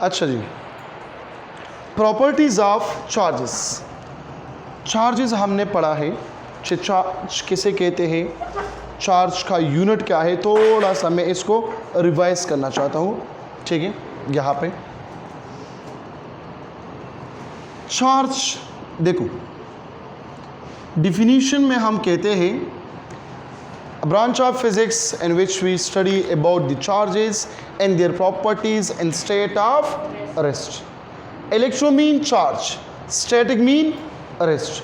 अच्छा जी, properties of charges. Charges हमने पढ़ा है, चार्ज किसे कहते हैं, चार्ज का यूनिट क्या है। थोड़ा सा मैं इसको रिवाइज करना चाहता हूँ, ठीक है। यहाँ पे चार्ज देखो, डिफिनीशन में हम कहते हैं branch of physics in which we study about the charges and their properties in state of rest. Electro mean charge, static mean rest.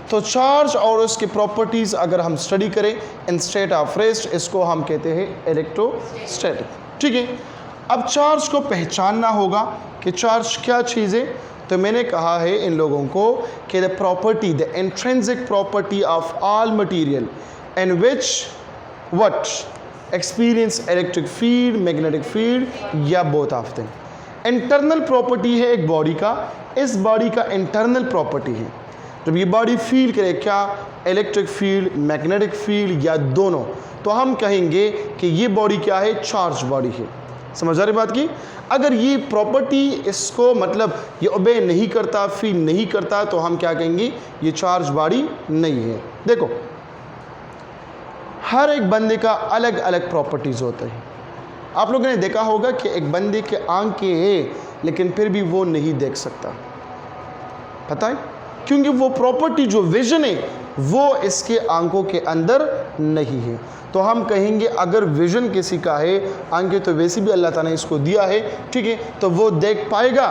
तो चार्ज और उसकी प्रॉपर्टीज़ अगर हम स्टडी करें इन स्टेट ऑफ रेस्ट, इसको हम कहते हैं इलेक्ट्रोस्टैटिक, ठीक है। अब चार्ज को पहचानना होगा कि चार्ज क्या चीज़ है। तो मैंने कहा है इन लोगों को कि the property, the intrinsic property of all material in which what experience electric field, magnetic field या both of them. Internal property है एक बॉडी का, इस बॉडी का इंटरनल प्रॉपर्टी है। जब ये बॉडी फील करे क्या, इलेक्ट्रिक फील्ड, मैग्नेटिक फील्ड या दोनों, तो हम कहेंगे कि ये बॉडी क्या है, चार्ज बॉडी है। समझ आ रही बात की। अगर ये प्रॉपर्टी इसको मतलब ये ओबे नहीं करता, फील नहीं करता, तो हम क्या कहेंगे, ये चार्ज बॉडी नहीं है। देखो, हर एक बंदे का अलग अलग प्रॉपर्टीज़ होते हैं। आप लोगों ने देखा होगा कि एक बंदे के आंखें हैं लेकिन फिर भी वो नहीं देख सकता, पता है, क्योंकि वो प्रॉपर्टी जो विजन है वो इसके आंखों के अंदर नहीं है। तो हम कहेंगे अगर विजन किसी का है, आंखें तो वैसे भी अल्लाह ताला ने इसको दिया है, ठीक है, तो वो देख पाएगा।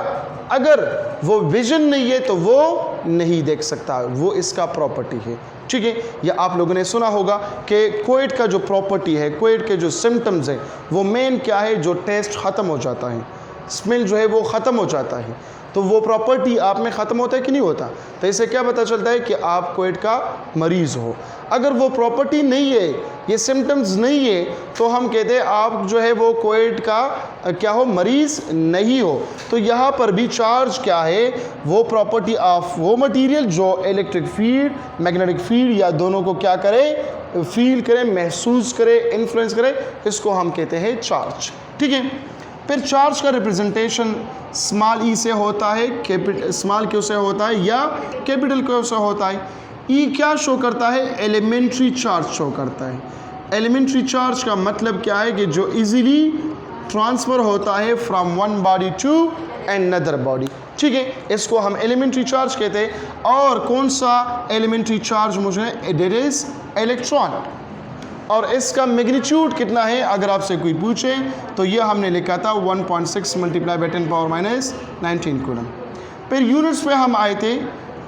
अगर वो विजन नहीं है तो वो नहीं देख सकता, वो इसका प्रॉपर्टी है, ठीक है। या आप लोगों ने सुना होगा कि कोविड का जो प्रॉपर्टी है, कोविड के जो सिम्टम्स हैं, वो मेन क्या है, जो टेस्ट ख़त्म हो जाता है, स्मेल जो है वो ख़त्म हो जाता है। तो वो प्रॉपर्टी आप में ख़त्म होता है कि नहीं होता। तो इससे क्या पता चलता है कि आप कोविड का मरीज़ हो। अगर वो प्रॉपर्टी नहीं है, ये सिम्टम्स नहीं है, तो हम कहते हैं आप जो है वो कोविड का क्या हो, मरीज़ नहीं हो। तो यहाँ पर भी चार्ज क्या है, वो प्रॉपर्टी ऑफ वो मटेरियल जो इलेक्ट्रिक फील्ड, मैग्नेटिक फील्ड या दोनों को क्या करे, फील करे, महसूस करे, इन्फ्लुएंस करे, इसको हम कहते हैं चार्ज, ठीक है। फिर चार्ज का रिप्रेजेंटेशन स्मॉल ई से होता है, कैपिटल स्मॉल क्यू से होता है या कैपिटल क्यू से होता है। ई क्या शो करता है, एलिमेंट्री चार्ज शो करता है। एलिमेंट्री चार्ज का मतलब क्या है कि जो इजीली ट्रांसफ़र होता है from one body to another body, ठीक है, इसको हम एलिमेंट्री चार्ज कहते हैं। और कौन सा एलिमेंट्री चार्ज मुझे, इट इज़ इलेक्ट्रॉन। और इसका मैग्नीट्यूड कितना है अगर आपसे कोई पूछे तो ये हमने लिखा था 1.6 मल्टीप्लाई बाई 10⁻⁻19 कूलम। फिर यूनिट्स पे हम आए थे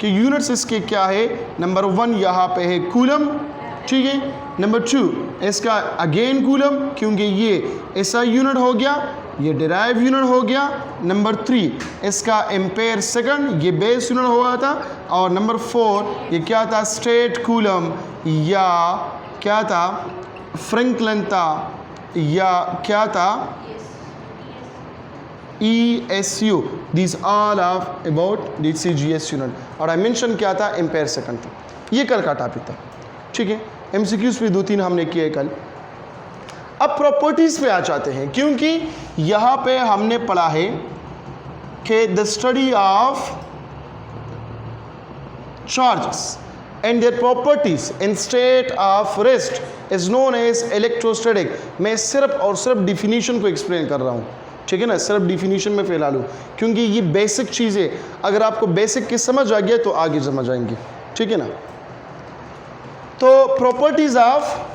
कि यूनिट्स इसके क्या है। नंबर 1 यहाँ पे है कूलम, ठीक है। नंबर 2 इसका अगेन कूलम, क्योंकि ये ऐसा यूनिट हो गया, ये डिराइव यूनिट हो गया। नंबर 3 इसका एम्पेयर सेकंड, ये बेस यूनिट हुआ था। और नंबर 4 ये क्या था, स्टेट कूलम या क्या था, फ्रैंकलिन था या क्या था, ESU। These all of about DCGS unit. और आई मेंशन क्या था, एम्पेयर सेकंड था। ये कल का टॉपिक था, ठीक है। MCQs भी 2-3 हमने किए कल। अब प्रॉपर्टीज़ पे आ जाते हैं, क्योंकि यहाँ पे हमने पढ़ा है कि the study of charges and their properties in state of rest is known as electrostatic। मैं सिर्फ और सिर्फ डिफिनीशन को एक्सप्लेन कर रहा हूँ, ठीक है ना, सिर्फ डिफिनीशन में फैला लूँ, क्योंकि ये बेसिक चीज़ें अगर आपको बेसिक की समझ आ गया तो आगे समझ आएंगे, ठीक है ना। तो प्रॉपर्टीज ऑफ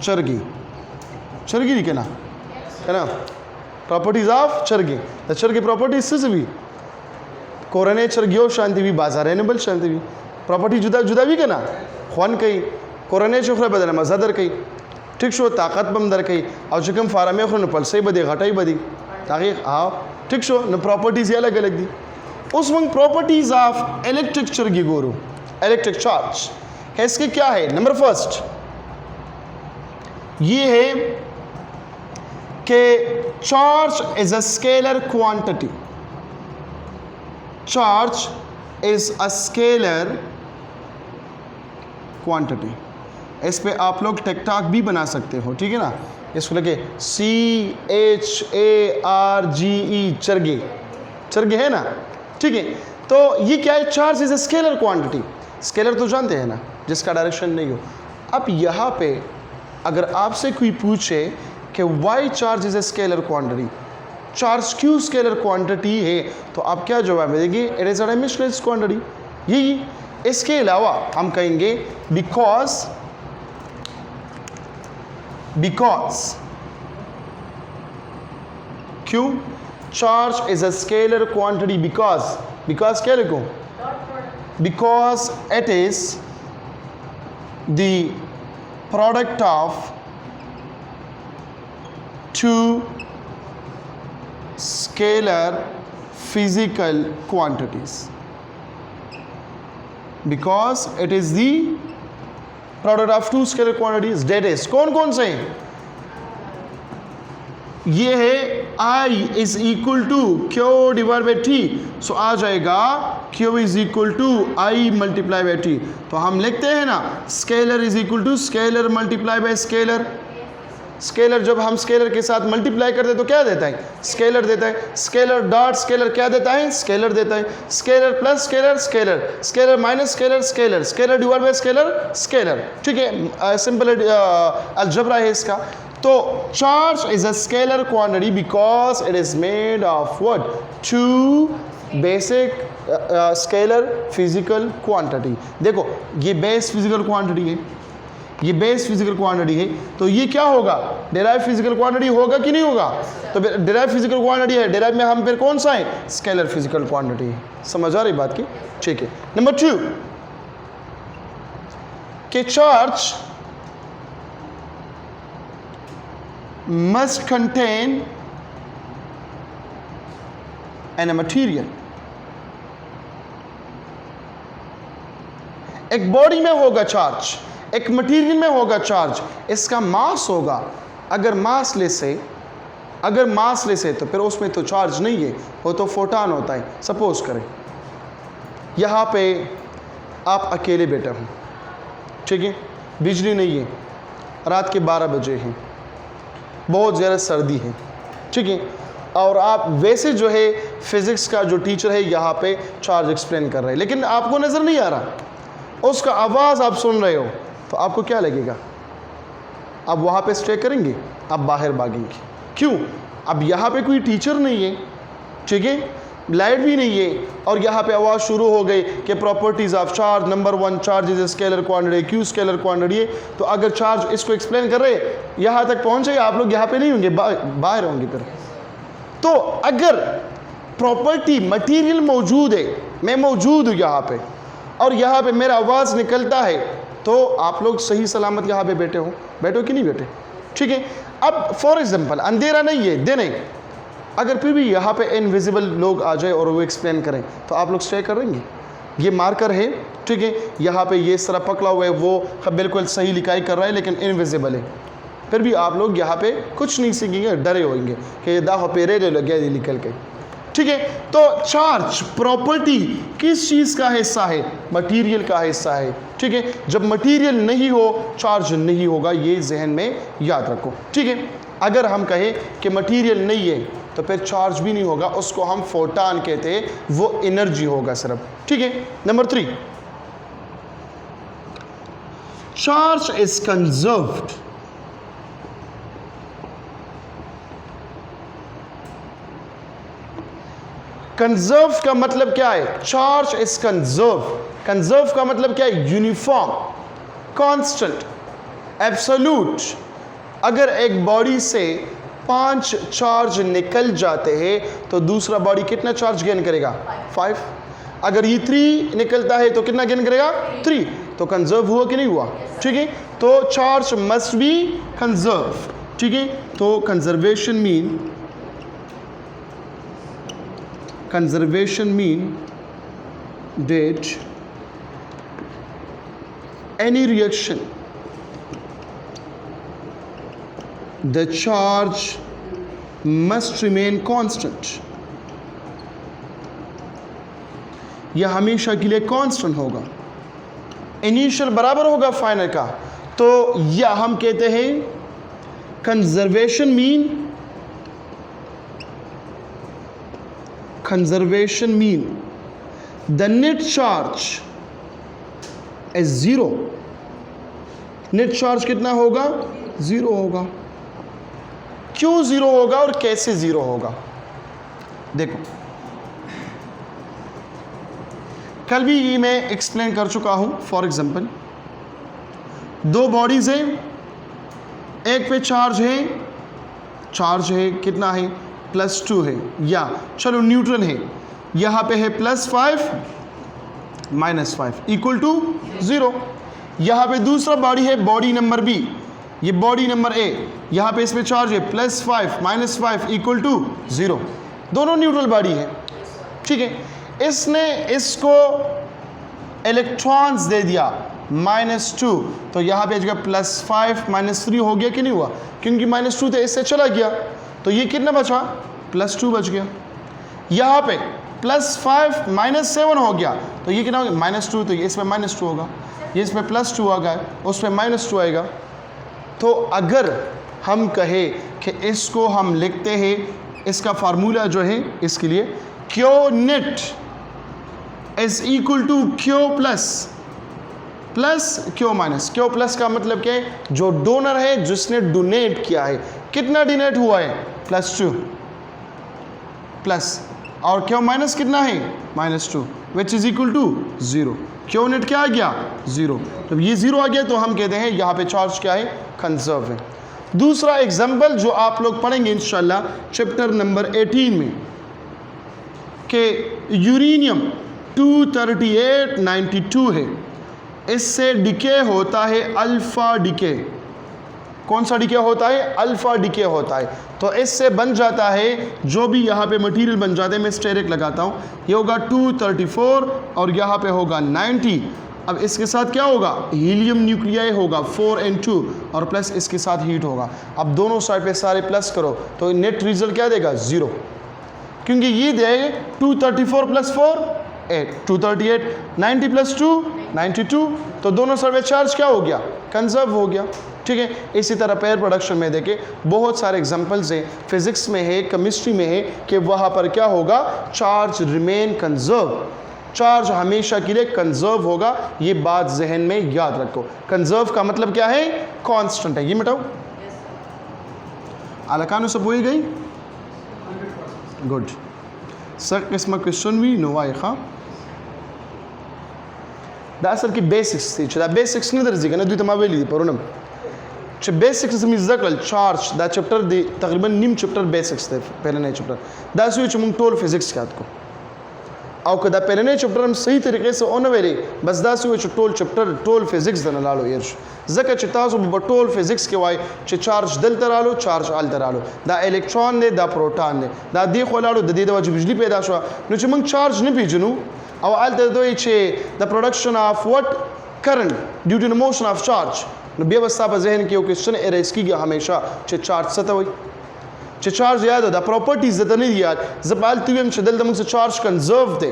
चरगी, चरगी लिखे ना, है ना, properties of Chargi. The Chargi properties से भी कोरने चरगियो शांति भी बाजार रेनेबल शांति भी प्रॉपर्टी जुदा जुदा भी के ना, ख्वान कई कोरने चोखरा बदल मज़ादर कई, ठीक शो ताकत बम दर कई और चुकम फारामे खो न पलसे बदे घटाई बदी ताकि हाँ, ठीक शो न प्रॉपर्टीज़ ये अलग अलग दी। उस वक्त प्रॉपर्टीज़ ऑफ इलेक्ट्रिक चरगी गोरू, इलेक्ट्रिक चार्ज है, इसके क्या है। नंबर फर्स्ट ये है कि charge is a scalar quantity. Charge is a scalar quantity. इस पे आप लोग टिकटॉक भी बना सकते हो, ठीक है ना। इसको लगे CHARGE, चरगे, चरगे है ना, ठीक है। तो ये क्या है? Charge is a scalar quantity. Scalar तो जानते हैं ना, जिसका डायरेक्शन नहीं हो। अब यहाँ पे अगर आपसे कोई पूछे कि why charge is a scalar quantity, charge क्यों स्केलर क्वांटिटी है, तो आप क्या जवाब देंगे? It is a dimensionless quantity. यही, इसके अलावा हम कहेंगे बिकॉज क्यों charge is a scalar quantity? Because क्या लिखूं? Because it is the product of two scalar physical quantities. Because it is the product of two scalar quantities. That is कौन कौन से हैं? ये है I is equal to Q divide by T। So आ जाएगा Q is equal to I multiply by T। तो हम लिखते हैं ना, scalar is equal to scalar multiply by scalar. Scalar जब हम स्केलर के साथ मल्टीप्लाई करते हैं तो क्या देता है? स्केलर देता है। स्केलर डॉट स्केलर क्या देता है? स्केलर देता है। Scalar plus scalar scalar, scalar minus scalar scalar, scalar divide by scalar scalar, ठीक है। सिंपल अलजेब्रा है इसका। तो charge is a scalar quantity because it is made of what? Two basic scalar physical quantity. देखो ये base physical quantity है, ये base physical quantity है, तो ये क्या होगा? डेराइव फिजिकल क्वांटिटी होगा कि नहीं होगा? तो डेराइव फिजिकल क्वांटिटी है, डेराइव में हम फिर कौन सा है? स्केलर फिजिकल क्वांटिटी है। समझ आ रही बात की? ठीक है। नंबर 2 कि charge must contain an material। एक बॉडी में होगा चार्ज, एक मटेरियल में होगा चार्ज, इसका मास होगा। अगर मास लेस है तो फिर उसमें तो चार्ज नहीं है, वो तो फोटॉन होता है। सपोज करें यहाँ पे आप अकेले बैठे हो, ठीक है, बिजली नहीं है, रात के 12 बजे हैं, बहुत ज़्यादा सर्दी है, ठीक है, और आप वैसे जो है फिज़िक्स का जो टीचर है यहाँ पे चार्ज एक्सप्लेन कर रहे हैं, लेकिन आपको नज़र नहीं आ रहा, उसका आवाज़ आप सुन रहे हो, तो आपको क्या लगेगा? आप वहाँ पे स्टे करेंगे? आप बाहर भागेंगे। क्यों? अब यहाँ पे कोई टीचर नहीं है, ठीक है, लाइट भी नहीं है, और यहाँ पे आवाज़ शुरू हो गई कि properties of charge, number 1 charge is scalar quantity, Q scalar quantity है। तो अगर चार्ज इसको एक्सप्लेन कर रहे यहाँ तक पहुँचे, आप लोग यहाँ पे नहीं होंगे, बाहर होंगे फिर। तो अगर प्रॉपर्टी मटेरियल मौजूद है, मैं मौजूद हूँ यहाँ पे, और यहाँ पे मेरा आवाज़ निकलता है, तो आप लोग सही सलामत यहाँ पे बैठो कि नहीं बैठे? ठीक है। अब फॉर एग्जांपल अंधेरा नहीं है, दिन है, अगर फिर भी यहाँ पे इनविजिबल लोग आ जाए और वो एक्सप्लेन करें, तो आप लोग स्टे करेंगे? ये मार्कर है, ठीक है, यहाँ पे ये इस तरह पकड़ा हुआ है, वो बिल्कुल सही लिखाई कर रहा है लेकिन इनविजिबल है, फिर भी आप लोग यहाँ पे कुछ नहीं सीखेंगे, डरे होंगे कि दाह पे रे लग गया निकल के, ठीक है। तो चार्ज प्रॉपर्टी किस चीज़ का हिस्सा है? मटेरियल का हिस्सा है, ठीक है। जब मटेरियल नहीं हो, चार्ज नहीं होगा, ये जहन में याद रखो, ठीक है। अगर हम कहें कि मटेरियल नहीं है, तो फिर चार्ज भी नहीं होगा, उसको हम फोटॉन कहते हैं, वो एनर्जी होगा सिर्फ, ठीक है। Number 3 charge is conserved. Conserve का मतलब क्या है? Charge is conserve. कंजर्व का मतलब क्या है? Uniform, constant, absolute. अगर एक बॉडी से 5 चार्ज निकल जाते हैं तो दूसरा बॉडी कितना चार्ज गेन करेगा? 5। अगर ये 3 निकलता है तो कितना गेन करेगा? 3। तो कंजर्व हुआ कि नहीं हुआ? ठीक है। तो चार्ज मस्ट बी कंजर्व, ठीक है। तो conservation mean that any reaction the charge must remain constant, यह हमेशा के लिए कांस्टेंट होगा, इनिशियल बराबर होगा फाइनल का। तो यह हम कहते हैं conservation mean the net charge is zero. Net charge कितना होगा? ज़ीरो होगा। क्यों ज़ीरो होगा और कैसे ज़ीरो होगा? देखो, कल भी ये मैं एक्सप्लेन कर चुका हूं। फॉर एग्जांपल, दो बॉडीज हैं, एक पे चार्ज है कितना है? +2 है, या चलो न्यूट्रल है, यहाँ पे है +5 -5 इक्वल टू 0। यहाँ पे दूसरा बॉडी है, बॉडी नंबर B, ये बॉडी नंबर A, यहाँ पे इसमें चार्ज है +5 -5 इक्वल टू 0। दोनों न्यूट्रल बॉडी है, ठीक है। इसने इसको इलेक्ट्रॉन्स दे दिया -2, तो यहाँ पे जगह +5 -3 हो गया कि नहीं हुआ? क्योंकि -2 तो इससे चला गया, तो ये कितना बचा? +2 बच गया। यहाँ पे +5 -7 हो गया, तो ये कितना हो गया? -2, तो ये इसमें -2 होगा, ये इसमें +2 आ गया, उसमें -2 आएगा। तो अगर हम कहें कि इसको हम लिखते हैं, इसका फार्मूला जो है इसके लिए, Q net is equal to Q plus Q minus. Q plus का मतलब क्या है? जो डोनर है, जिसने डोनेट किया है, कितना डोनेट हुआ है? +2 प्लस, और Q माइनस कितना है? -2 which is equal to 0। Q net क्या आ गया? 0। जब ये 0 आ गया तो हम कहते हैं यहाँ पे चार्ज क्या है? कंजर्व है। दूसरा एग्जाम्पल जो आप लोग पढ़ेंगे इंशाल्लाह चैप्टर नंबर 18 में, कि यूरेनियम 23892 है, इससे डिके होता है अल्फा डिके। कौन सा डिके होता है? अल्फा डिके होता है। तो इससे बन जाता है, जो भी यहाँ पे मटेरियल बन जाते हैं, मैं स्टेरिक लगाता हूँ, ये होगा 234 और यहाँ पे होगा 90। अब इसके साथ क्या होगा? हीलियम न्यूक्लियाई होगा 4N2 और प्लस इसके साथ हीट होगा। अब दोनों साइड पे सारे प्लस करो तो नेट रिजल्ट क्या देगा? 0, क्योंकि ये दे 234 + 4 8, 238, 90 + 2 92, तो दोनों साइड पे चार्ज क्या हो गया? कंजर्व हो गया, ठीक है। इसी तरह पेयर प्रोडक्शन में देखें, बहुत सारे एग्जांपल्स हैं, फिजिक्स में है, केमिस्ट्री में है, कि वहाँ पर क्या होगा? चार्ज रिमेन कंजर्व, चार्ज हमेशा के लिए कंजर्व होगा। ये बात जहन में याद रखो। कंजर्व का मतलब क्या है? कांस्टेंट है। ये मिटाओ, अलकानु सब बोल गई? गुड सर, किस्म क्वेश्चन भी नो आए खा दासल की बेसिक्स थी, चला बेसिक्स नहीं दर्जी का ना दुई तमा वेली परोनम च बेसिक्स में जकल चार्ज दा चैप्टर दी तकरीबन निम चैप्टर बेसिक्स थे, पहले नए चैप्टर दास हुई चुमुंग टोल फिजिक्स के को और कदा पहले नए चैप्टर हम सही तरीके से ओन वेली बस दास हुई टोल चैप्टर टोल फिजिक्स दन लालो यर्श जका चितासु बटोल फिजिक्स के वाई च चार्ज दल तरालो चार्ज आल तरालो दा इलेक्ट्रॉन ने दा प्रोटॉन ने दा दी खोलालो द दी दवा बिजली पैदा हुआ नु चुमुंग चार्ज ने भेजनु और आल तदो चे the production of what current due to the motion of charge न व्यवस्था पर जहन के क्वेश्चन एरेस की हमेशा च चार्ज सता हुई च चार्ज याद हो द प्रॉपर्टीज द नहीं याद जबाल तुम चदल दम से चार्ज कंजर्व थे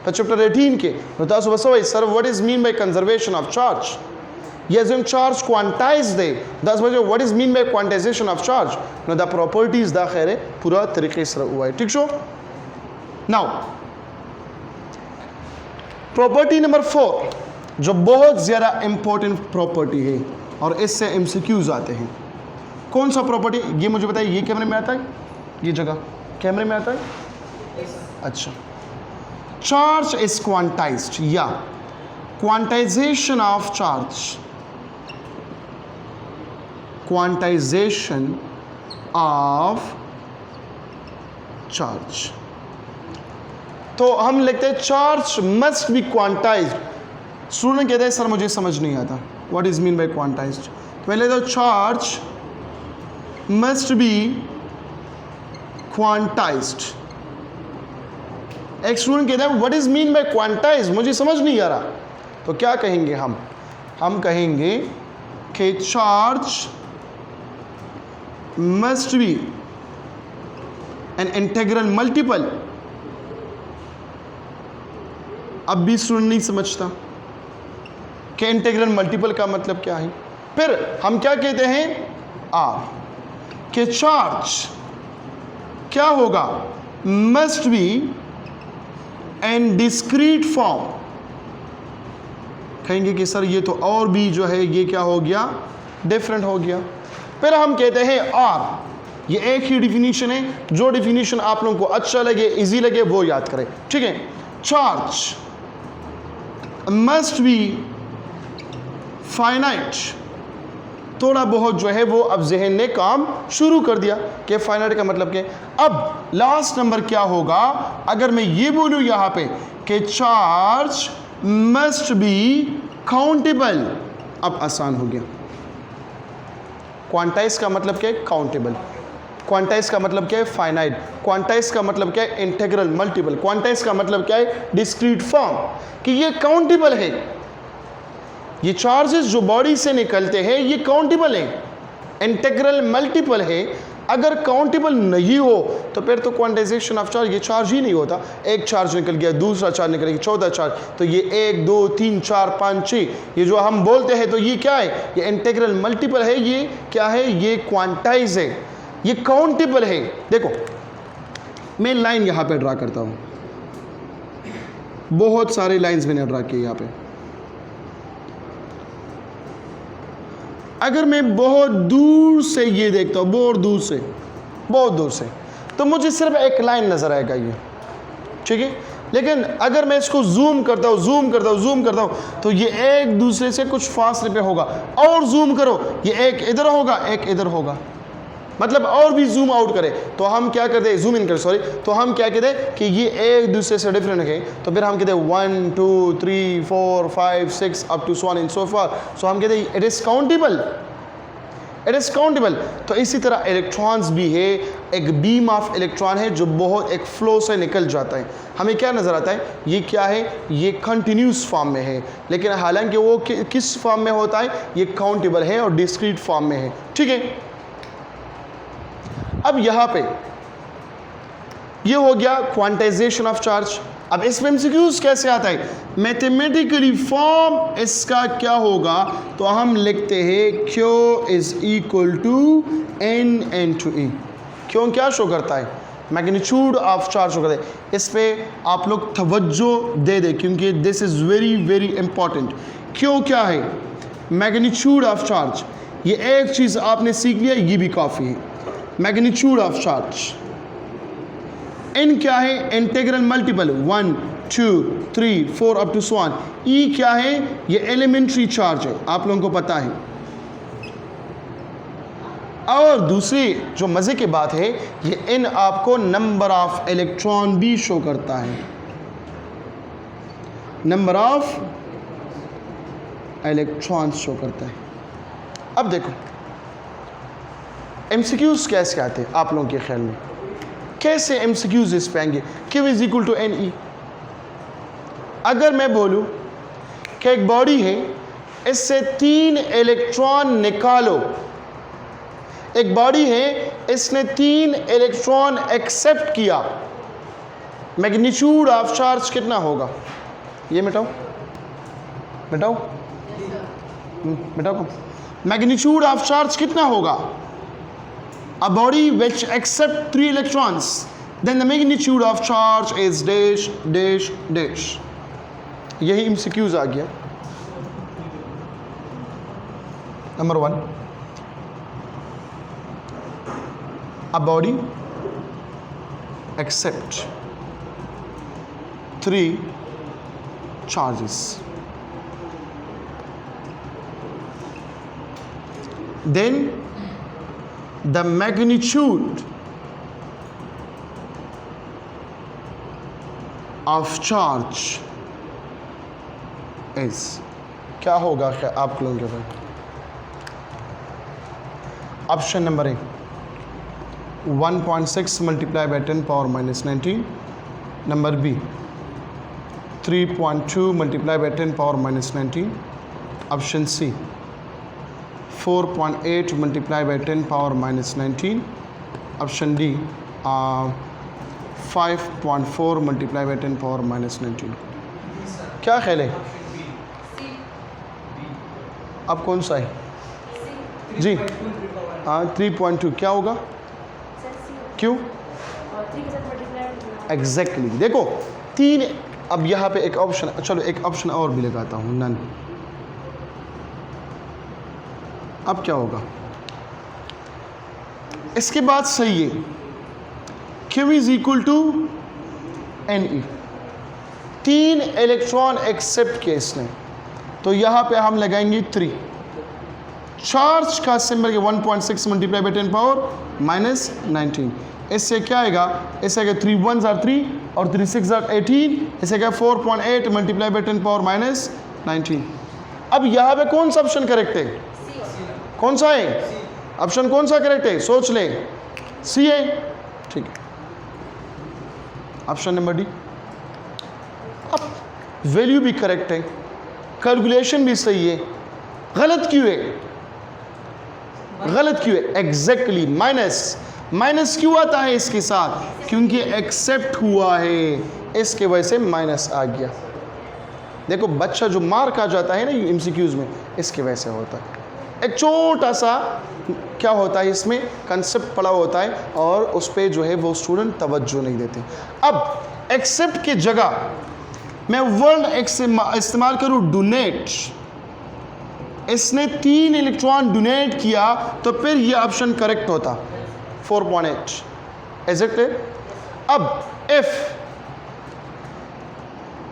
तो चैप्टर 18 के न तासु बसवई sir what is mean by conservation of charge yes when charge quantize they that's what is mean by quantization of charge no the properties da khair पूरा तरीके से हुआ है ठीक शो now प्रॉपर्टी नंबर 4 जो बहुत ज़्यादा इंपॉर्टेंट प्रॉपर्टी है और इससे एमसीक्यूज आते हैं। कौन सा प्रॉपर्टी? ये मुझे बताइए, ये कैमरे में आता है? ये जगह कैमरे में आता है? अच्छा, चार्ज इज क्वांटाइज्ड या quantization of charge, quantization of charge. तो हम लिखते हैं charge must be quantized. Student कहते हैं सर मुझे समझ नहीं आता what is mean bye quantized. तो पहले तो चार्ज मस्ट बी क्वांटाइज्ड। एक स्टूडेंट कहते हैं what is mean bye quantized, मुझे समझ नहीं आ रहा। तो क्या कहेंगे हम कहेंगे कि charge must be an integral multiple। अब भी स्टूडेंट नहीं समझता कि इंटीग्रल मल्टीपल का मतलब क्या है। फिर हम क्या कहते हैं? आर कि चार्ज क्या होगा, must be an discrete form. कहेंगे कि सर ये तो और भी जो है ये क्या हो गया, डिफरेंट हो गया। फिर हम कहते हैं आर, ये एक ही डिफिनीशन है, जो डिफिनीशन आप लोगों को अच्छा लगे, इजी लगे, वो याद करें, ठीक है। Charge must be finite. थोड़ा बहुत जो है वो अब जहन ने काम शुरू कर दिया कि फाइनाइट का मतलब क्या। अब लास्ट नंबर क्या होगा, अगर मैं ये बोलूं यहां पे कि चार्ज मस्ट बी काउंटेबल, अब आसान हो गया। क्वांटाइज का मतलब क्या है, काउंटेबल। क्वांटाइज का मतलब क्या है, फाइनाइट। क्वांटाइज का मतलब क्या है, इंटीग्रल, मल्टीपल। क्वांटाइज का मतलब क्या है, डिस्क्रीट फॉर्म, कि ये काउंटेबल है। ये चार्जेस जो बॉडी से निकलते हैं ये काउंटेबल है, इंटीग्रल, मल्टीपल है। अगर काउंटेबल नहीं हो तो फिर तो क्वांटाइजेशन ऑफ चार्ज, ये चार्ज ही नहीं होता। एक चार्ज निकल गया, दूसरा चार्ज निकल गया, चौथा चार्ज, तो ये 1 2 3 4 5 6 ये जो हम बोलते हैं तो ये क्या है, ये इंटीग्रल, मल्टीपल है। ये क्या है, ये क्वांटाइज है, ये काउंटेबल है। देखो मैं लाइन यहाँ पे ड्रा करता हूँ, बहुत सारे लाइंस मैंने ड्रा किए यहाँ पे। अगर मैं बहुत दूर से ये देखता हूँ, बहुत दूर से, तो मुझे सिर्फ एक लाइन नज़र आएगा ये, ठीक है। लेकिन अगर मैं इसको जूम करता हूँ तो ये एक दूसरे से कुछ फासले पे होगा। और जूम करो, ये एक इधर होगा, एक इधर होगा, मतलब और भी जूम आउट करे तो हम क्या करते हैं, जूम इन करें सॉरी, तो हम क्या कहते हैं कि ये एक दूसरे से डिफरेंट है। तो फिर हम कहते हैं 1 2 3 4 5 6 up to so on and so forth. So हम कहते हैं it is countable, it is countable. तो इसी तरह इलेक्ट्रॉन्स भी है, एक बीम ऑफ इलेक्ट्रॉन है जो बहुत एक फ्लो से निकल जाता है। हमें क्या नज़र आता है, ये क्या है, ये कंटिन्यूस फॉर्म में है, लेकिन हालांकि वो किस फॉर्म में होता है, ये काउंटेबल है और डिस्क्रीट फॉर्म में है, ठीक है। अब यहाँ पे ये हो गया क्वांटाइजेशन ऑफ चार्ज। अब इसमें एमसीक्यूज कैसे आता है, मैथमेटिकली फॉर्म इसका क्या होगा, तो हम लिखते हैं Q is equal to N/E। क्यों क्या शो करता है, मैग्नीट्यूड ऑफ चार्ज शो करता है। इस पे आप लोग तवज्जो दे दें क्योंकि this is very very important. क्यों क्या है, मैग्नीट्यूड ऑफ चार्ज, ये एक चीज़ आपने सीख लिया, ये भी काफ़ी है। मैग्नीट्यूड ऑफ चार्ज, n क्या है, integral multiple 1 2 3 4 up to so on. E क्या है, ये एलिमेंट्री चार्ज है, आप लोगों को पता है। और दूसरी जो मज़े की बात है, ये n आपको नंबर ऑफ इलेक्ट्रॉन भी शो करता है, नंबर ऑफ इलेक्ट्रॉन्स शो करता है। अब देखो एमसीक्यूज कैसे आते हैं आप लोगों के ख्याल में, कैसे एमसीक्यूज इस पे आएंगे। Q is equal to NE। अगर मैं बोलूं कि एक बॉडी है, इससे 3 इलेक्ट्रॉन निकालो, एक बॉडी है, इसने 3 इलेक्ट्रॉन एक्सेप्ट किया, मैग्नीट्यूड ऑफ चार्ज कितना होगा, ये मिटाओ मैग्नीट्यूड ऑफ चार्ज कितना होगा। A body which accept 3 electrons, then the magnitude of charge is dash dash dash। यही MCQs आ गया। Number 1, a body accept 3 charges, then the magnitude of charge is, क्या होगा आप लोगों के पास। Option number A 1.6 multiply by 10 power minus 19। Number B 3.2 multiply by 10 power minus 19। Option C 4.8 multiply by 10 power minus 19। Option D 5.4 multiply by 10 power minus 19। क्या ख्याल है, अब कौन सा है, जी हाँ 3.2 क्या होगा, क्यों एग्जैक्टली देखो 3। अब यहाँ पे एक ऑप्शन, चलो एक ऑप्शन और भी लगाता हूँ, नन। अब क्या होगा, इसके बाद सही है Q is equal to Ne, 3 electron accept किए इसने, तो यहाँ पे हम लगाएंगे 3। चार्ज का symbol 1.6 multiply by 10 power minus 19। इससे क्या आएगा, इससे आएगा 3 1s are 3 और 3 6s are 18। इससे क्या 4.8 मल्टीप्लाई बाई 10 पावर माइनस 19। अब यहाँ पे कौन सा ऑप्शन करेक्ट है, कौन सा है ऑप्शन, कौन सा करेक्ट है, सोच ले, सी है, ठीक है ऑप्शन नंबर डी। अब वैल्यू भी करेक्ट है, कैलकुलेशन भी सही है, गलत क्यों है, गलत क्यों है, एग्जैक्टली माइनस क्यों आता है इसके साथ, क्योंकि एक्सेप्ट हुआ है, इसके वजह से माइनस आ गया। देखो बच्चा जो मार खा जाता है ना एमसीक्यूज में, इसकी वजह से होता है। एक छोटा सा क्या होता है इसमें कंसेप्ट पड़ा होता है और उस पर जो है वो स्टूडेंट तवज्जो नहीं देते। अब एक्सेप्ट की जगह मैं वर्ड इस्तेमाल करूं डोनेट, इसने 3 इलेक्ट्रॉन डोनेट किया तो फिर ये ऑप्शन करेक्ट होता 4.8 एग्जैक्टली। अब इफ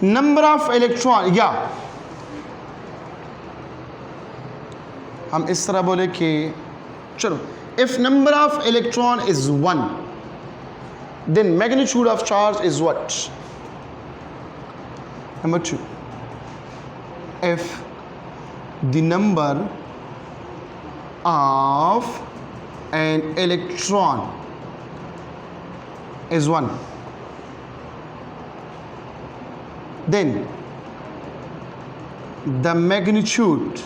नंबर ऑफ इलेक्ट्रॉन, या हम इस तरह बोले कि चलो if number of electron is 1 then magnitude of charge is what, number 2 if the number of an electron is 1 then the magnitude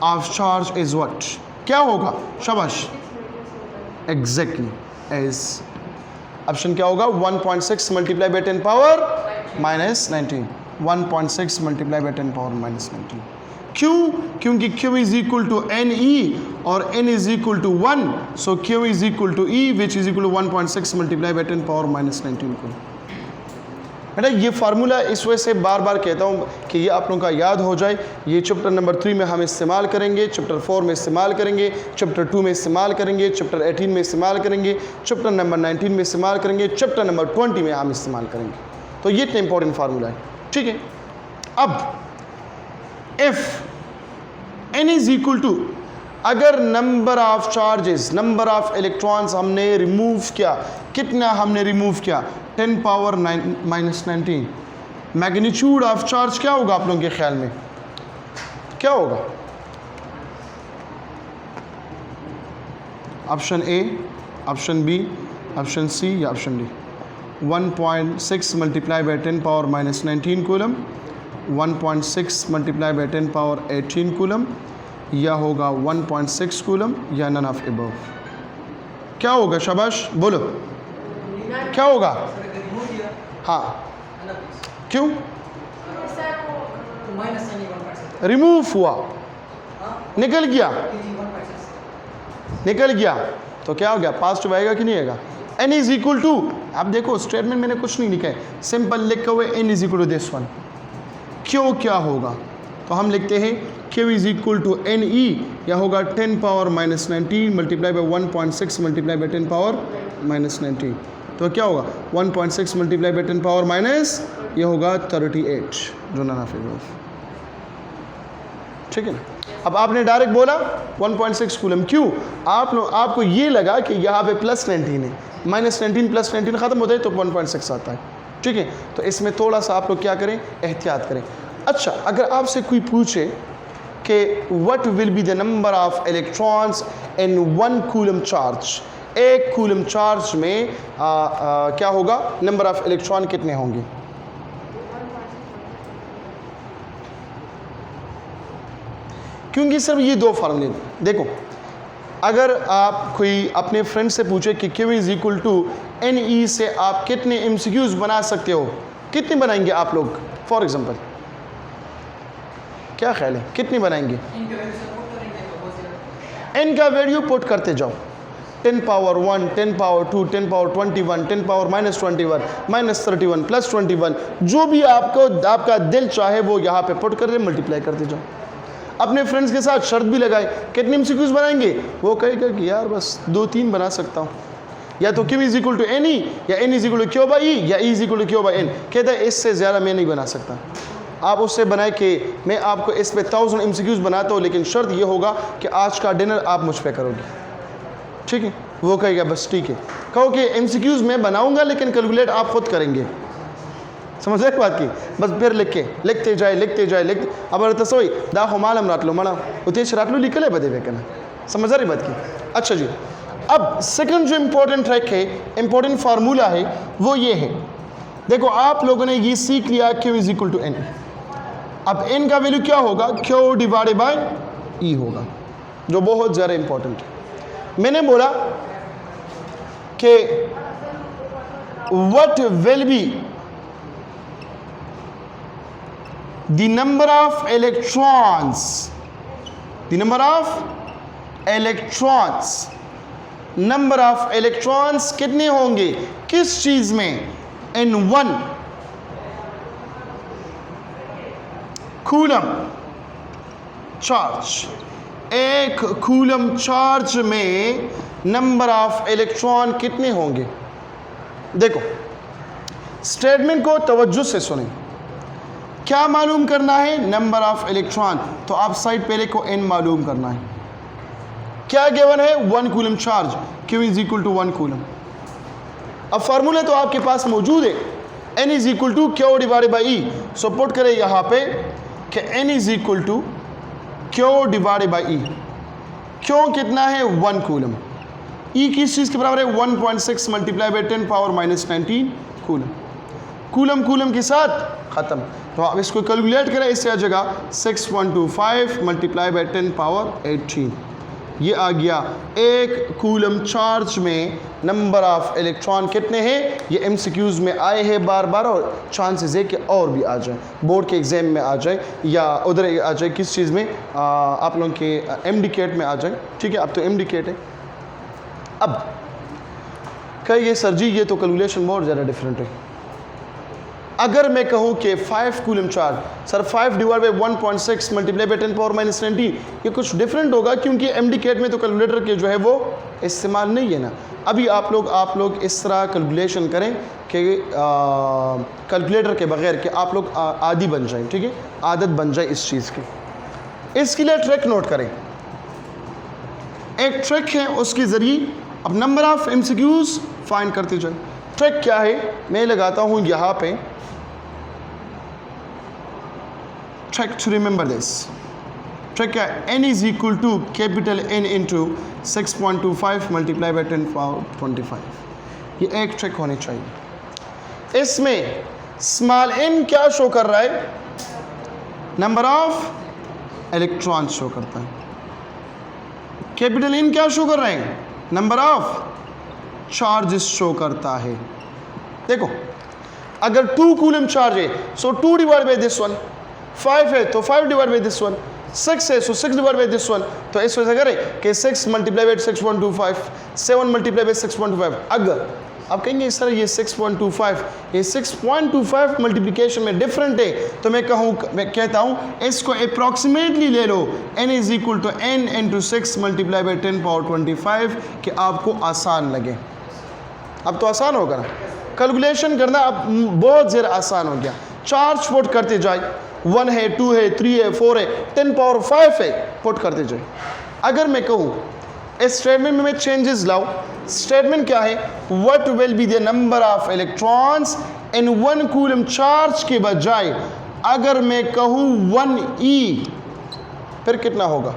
of charge is what, क्या होगा, शाबाश exactly as ऑप्शन क्या होगा 1.6 multiply by 10 power minus 19, 1.6 multiply by 10 power minus 19। क्यों, क्योंकि Q is equal to NE और N is equal to 1, so Q is equal to E which is equal to 1.6 multiply by 10 power minus 19 को। बेटा ये formula इस वजह से बार बार कहता हूँ कि ये आप लोगों का याद हो जाए। ये चैप्टर नंबर 3 में हम इस्तेमाल करेंगे, चैप्टर 4 में इस्तेमाल करेंगे, चैप्टर 2 में इस्तेमाल करेंगे, चैप्टर 18 में इस्तेमाल करेंगे, चैप्टर नंबर 19 में इस्तेमाल करेंगे, चैप्टर नंबर 20 में हम इस्तेमाल करेंगे। तो ये इतना इंपॉर्टेंट फार्मूला है, ठीक है। अब if n is equal to, अगर number of charges, number of electrons हमने रिमूव किया, कितना हमने रिमूव किया 10 power minus 19, magnitude of charge क्या होगा आप लोगों के ख्याल में, क्या होगा, option A, option B, option C या option D. 1.6 multiply by 10 power minus 19 coulomb, 1.6 multiply by 10 power 18 coulomb, या होगा 1.6 कूलम, या नन ऑफ अबव। क्या होगा, शाबाश बोलो क्या होगा। हाँ क्यों, रिमूव हुआ, निकल गया, निकल गया तो क्या हो गया, पॉजिटिव आएगा कि नहीं आएगा। n इज इक्वल टू, आप देखो स्टेटमेंट मैंने कुछ नहीं लिखा है, सिंपल लिखा हुआ है n is equal to this one. क्यों क्या होगा, तो हम लिखते हैं Q is equal to NE, या होगा 10 power minus 19 multiply by 1.6 multiply by 10 power minus 19, तो क्या होगा 1.6 मल्टीप्लाई बाई 10 पावर माइनस, ये होगा 38 जो नन ऑफ अबव, ठीक है ना। अब आपने डायरेक्ट बोला 1.6 कूलम, क्यों, आपको ये लगा कि यहाँ पे प्लस 19 है, माइनस 19 प्लस 19 ख़त्म होता है तो 1.6 आता है, ठीक है। तो इसमें थोड़ा सा आप लोग क्या करें, एहतियात करें। अच्छा, अगर आपसे कोई पूछे कि what will be the number of electrons in 1 coulomb charge, 1 coulomb charge में क्या होगा, नंबर ऑफ इलेक्ट्रॉन कितने होंगे, क्योंकि सिर्फ ये 2 फार्मूले देखो। अगर आप कोई अपने फ्रेंड से पूछे कि Q is equal to NE से आप कितने MCQs बना सकते हो, कितने बनाएंगे आप लोग, फॉर एग्जांपल क्या ख्याल है, कितने बनाएंगे, n का वैल्यू पुट करते जाओ, 10 पावर 1, 10 पावर 2, 10 पावर 21, 10 पावर -21, -31, +21, जो भी आपका दिल चाहे वो यहाँ पे पुट कर दे, मल्टीप्लाई करते जाओ। अपने फ्रेंड्स के साथ शर्त भी लगाए, कितने MCQs बनाएंगे? वो कहेगा कि यार बस 2-3 बना सकता हूँ, या तो Q is equal to N E, या N is equal to Q by E, या E is equal to Q by N। कहता है इससे ज़्यादा मैं नहीं बना सकता। आप उससे बनाए कि मैं आपको इस पे 1000 MCQs बनाता हूँ, लेकिन शर्त ये होगा कि आज का डिनर आप मुझ पे करोगे, ठीक है? वो कहेगा बस ठीक है। कहो कि MCQs मैं बनाऊँगा लेकिन कैलकुलेट आप खुद करेंगे। समझ एक बात की? बस फिर लिखते जाए। अब अगर तसोई दा हमालम रातलो मना उतेश रातलो निकले बदे वे कहना। समझ आ रही बात की? अच्छा जी, अब सेकंड जो इम्पोर्टेंट ट्रैक है, इम्पोर्टेंट फार्मूला है, वो ये है। देखो आप लोगों ने ये सीख लिया Q is equal to N। अब N का वैल्यू क्या होगा? Q डिवाइडेड बाय E होगा, जो बहुत ज़्यादा इम्पोर्टेंट है। मैंने बोला कि what will be the number of electrons कितने होंगे किस चीज में? N1 कूलम चार्ज, एक कूलम चार्ज में नंबर ऑफ इलेक्ट्रॉन कितने होंगे? देखो स्टेटमेंट को तवज्जो से सुने। क्या मालूम करना है? Number of electron. तो आप साइड पहले को n मालूम करना है। क्या गिवन है? 1 coulomb charge, Q is equal to 1 coulomb. अब फार्मूला तो आपके पास मौजूद है, n is equal to Q divided by E। सो पुट करें यहाँ पे कि n is equal to Q divided by E। Q कितना है? 1 कूलम। E किस चीज़ के बराबर है? 1.6 multiply by 10 power -19 coulomb. Coulomb के साथ ख़त्म। तो आप इसको कैलकुलेट करें, इससे आ जाएगा 6.25 मल्टीप्लाई बाई 10 पावर 18। ये आ गया एक कूलम चार्ज में नंबर ऑफ इलेक्ट्रॉन कितने हैं। ये MCQs में आए हैं बार बार, और चांसेस है कि और भी आ जाए, बोर्ड के एग्ज़ाम में आ जाए या उधर आ जाए, किस चीज़ में आप लोगों के MDCAT में आ जाए, ठीक है? अब तो MDCAT है। अब कहिए सर जी ये तो कैलकुलेशन बहुत ज़्यादा डिफरेंट है। अगर मैं कहूँ कि 5 coulomb charge, sir 5 divide by 1.6 multiply by 10 power -19, ये कुछ डिफरेंट होगा, क्योंकि MDCAT में तो कैलकुलेटर के जो है वो इस्तेमाल नहीं है ना। अभी आप लोग इस तरह कैलकुलेशन करें कि कैलकुलेटर के बगैर कि आप लोग आदी बन जाएं, ठीक है? आदत बन जाए इस चीज़ की। इसके लिए ट्रिक नोट करें। एक ट्रिक है, उसके ज़रिए अब नंबर ऑफ MCQs फाइंड करते जाए। ट्रिक क्या है? मैं लगाता हूँ यहाँ पे trick to remember this. Trick है n is equal to capital N into 6.25 multiply by 10 power 25। ये एक ट्रिक होनी चाहिए। इसमें स्मॉल n क्या शो कर रहा है? नंबर ऑफ इलेक्ट्रॉन शो करता है। कैपिटल N क्या शो कर रहे हैं? नंबर ऑफ चार्जेस शो करता है। देखो अगर 2 कूलम चार्ज है, सो 2 डिवाइड बाई दिस वन। 5 है तो 5 डिवाइड बाई दिस वन। 6 है सो 6 डिवाइड बाई दिस वन। तो इस वजह से करें कि 6 मल्टीप्लाई बाई 6.25, 7 मल्टीप्लाई बाई 6.25। अगर आप कहेंगे सर ये 6.25, ये 6.25 मल्टीप्लिकेशन में डिफरेंट है, तो मैं कहता हूँ इसको अप्रॉक्सीमेटली ले लो, n is equal to n into 6 multiply by 10 power 25, कि आपको आसान लगे। अब तो आसान होगा ना कैलकुलेशन करना, अब बहुत ज़्यादा आसान हो गया। चार्ज पुट करते जाए, 1 है, 2 है, 3 है, 4 है, 10 पावर 5 है, पुट करते जाए। अगर मैं कहूँ इस स्टेटमेंट में मैं चेंजेस लाऊं, स्टेटमेंट क्या है? What will be the number of electrons in 1 coulomb charge के बजाय अगर मैं कहूँ 1e, फिर कितना होगा?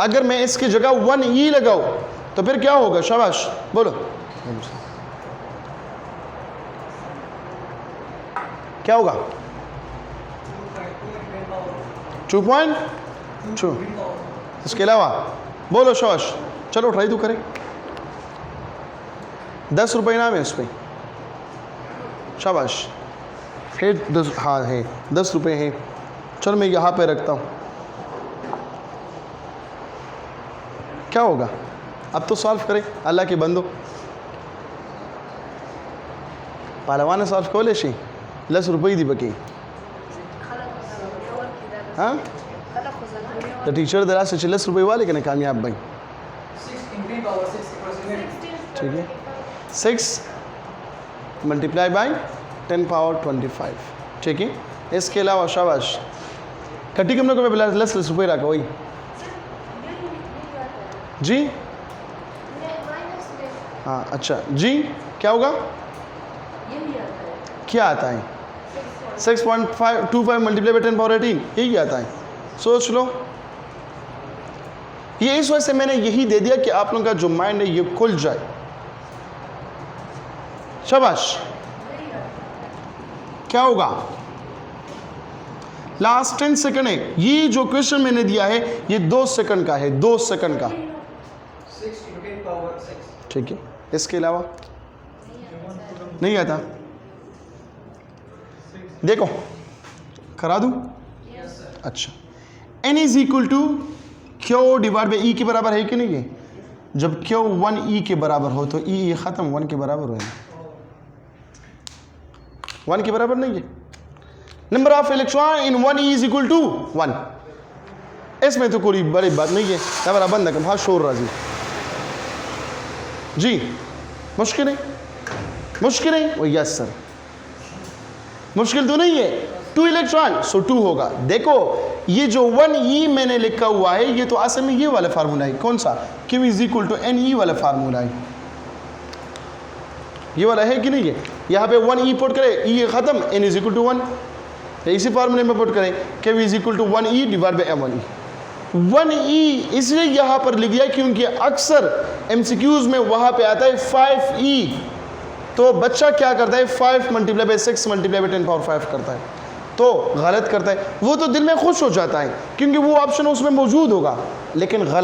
अगर मैं इसकी जगह 1e लगाऊं तो फिर क्या होगा? शाबाश बोलो। क्या होगा? 2.2। इसके अलावा बोलो शाबाश। चलो ट्राई तो करें। 10 रुपये इनाम है उस पर। शाबाश है 10। हाँ है 10 रुपये है। चलो मैं यहाँ पे रखता हूँ। क्या होगा? अब तो सॉल्व करें अल्लाह के बंदो। पहलवान सॉल्व को ले शी 10 रुपये दी बकी। हाँ तो टीचर दरा से 40 रुपये वाले के कामयाब भाई। ठीक है 6 मल्टीप्लाई बाई 10 पावर 25। ठीक है इसके अलावा शाबाश कटी कम को 10 रुपये रखा वही जी। हाँ अच्छा जी क्या होगा? क्या आता है? 6.25 मल्टीप्लाई बाई 10 पावर 18 यही आता है। सोच लो ये इस वजह से मैंने यही दे दिया कि आप लोगों का जो माइंड है ये खुल जाए। शाबाश क्या होगा? लास्ट 10 सेकंड है। ये जो क्वेश्चन मैंने दिया है ये 2 सेकंड का है, 2 सेकंड का। 6 × 10 पावर 6। ठीक है इसके अलावा नहीं आता। देखो करा दूं? अच्छा n is equal to Q divide by E के बराबर है कि नहीं है? जब क्यू 1 ई के बराबर हो तो ई ये ख़त्म 1 के बराबर हो, 1 के बराबर नहीं है। Number of electron in 1 E is equal to 1। इसमें तो कोई बड़ी बात नहीं है। हमारा बंदा का बहुत शोर राजी जी। मुश्किल है? मुश्किल है वो? यस सर मुश्किल तो नहीं है। 2 इलेक्ट्रॉन सो 2 होगा। देखो ये जो 1 ई मैंने लिखा हुआ है ये तो असल में ये वाला फार्मूला है। कौन सा? Q is equal to N E वाला फार्मूला है। ये वाला है कि नहीं है? यहाँ पे 1 ई पुट करें ई ख़त्म n इज इक्वल टू 1। इसी फार्मूले में पुट करें Q is equal to 1 E divide by m1 E. 1 E इसलिए यहाँ पर लिख दिया क्योंकि अक्सर MCQs में वहाँ पे आता है 5 ई। तो बच्चा क्या करता है 5 multiply by 6 multiply by 10 power 5 करता है तो गलत करता है। वो तो दिल में खुश हो जाता है क्योंकि वो ऑप्शन उसमें मौजूद होगा लेकिन गलत